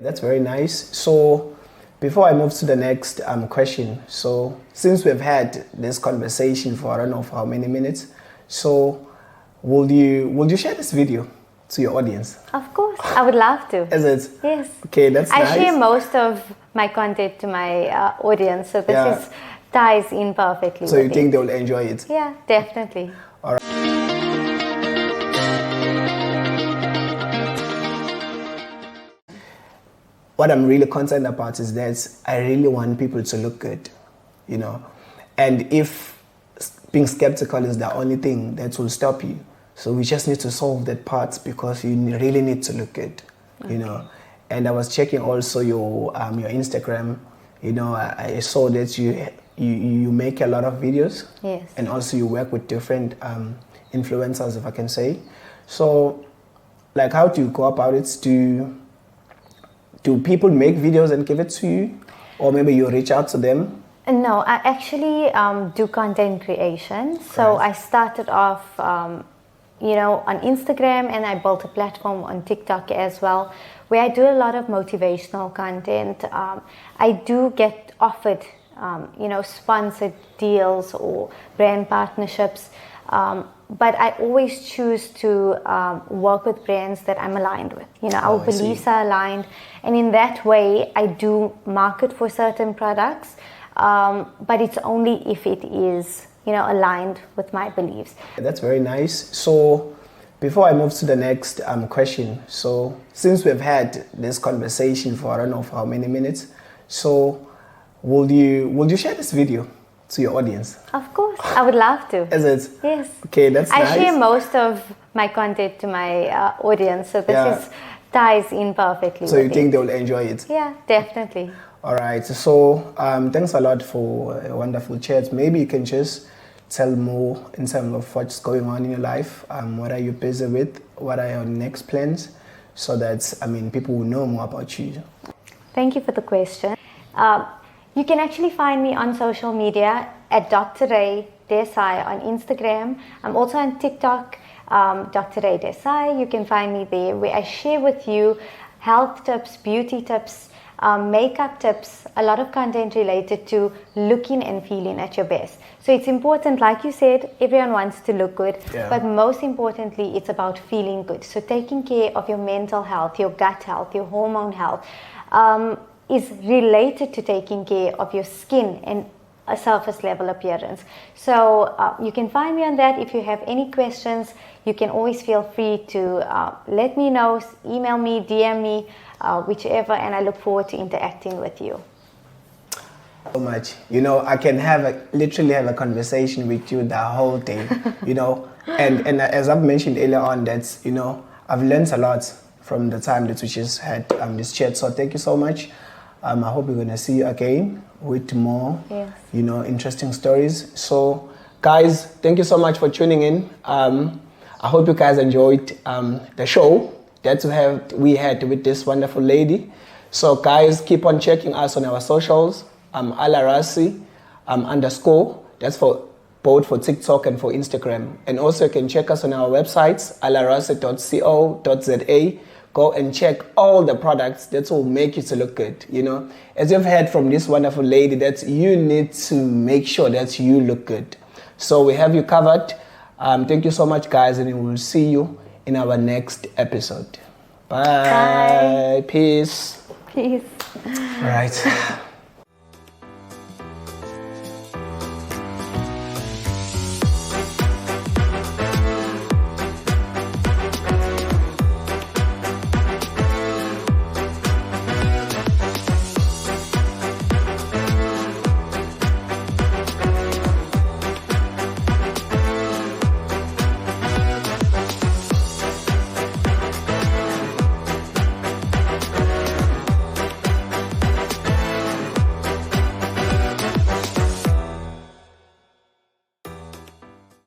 That's very nice. So before I move to the next question, so since we've had this conversation for I don't know for how many minutes, so will you share this video to your audience? Of course, I would love to. Is it? Yes. Okay, that's nice. I share most of my content to my audience, so this ties in perfectly. So you think they'll enjoy it? Yeah, definitely. All right. What I'm really concerned about is that I really want people to look good, you know. And if being skeptical is the only thing that will stop you, so we just need to solve that part because you really need to look good, you know. And I was checking also your Instagram, you know. I saw that you make a lot of videos, yes, and also you work with different influencers, if I can say. So, like, how do you go about it? Do people make videos and give it to you? Or maybe you reach out to them? No, I actually do content creation. So I started off, you know, on Instagram, and I built a platform on TikTok as well, where I do a lot of motivational content. I do get offered, you know, sponsored deals or brand partnerships. But I always choose to work with brands that I'm aligned with. You know, our beliefs are aligned, and in that way, I do market for certain products. But it's only if it is, you know, aligned with my beliefs. That's very nice. So, before I move to the next question, so since we've had this conversation for I don't know for how many minutes, so will you share this video to your audience? Of course, I would love to. Is it? Yes. Okay, that's nice. I share most of my content to my audience, so this ties in perfectly. So you think they'll enjoy it? Yeah, definitely. All right. So thanks a lot for a wonderful chat. Maybe you can just tell more in terms of what's going on in your life. What are you busy with? What are your next plans? So that people will know more about you. Thank you for the question. You can actually find me on social media at Dr. Ray Desai on Instagram. I'm also on TikTok, Dr. Ray Desai. You can find me there, where I share with you health tips, beauty tips, makeup tips, a lot of content related to looking and feeling at your best. So it's important, like you said, everyone wants to look good, but most importantly, it's about feeling good. So taking care of your mental health, your gut health, your hormone health, is related to taking care of your skin and a surface level appearance. So you can find me on that. If you have any questions, you can always feel free to let me know, email me, DM me, whichever, and I look forward to interacting with you. So much. You know, I can literally have a conversation with you the whole day, you know, and as I've mentioned earlier on, that's, you know, I've learned a lot from the time that we just had this chat. So thank you so much. I hope we're going to see you again with more, you know, interesting stories. So, guys, thank you so much for tuning in. I hope you guys enjoyed the show that we had with this wonderful lady. So, guys, keep on checking us on our socials. Alarasi _ That's for both for TikTok and for Instagram. And also, you can check us on our websites, alarasi.co.za. Go and check all the products that will make you to look good, you know. As you've heard from this wonderful lady, that you need to make sure that you look good. So we have you covered. Thank you so much, guys, and we will see you in our next episode. Bye. Bye. Peace. Peace. All right.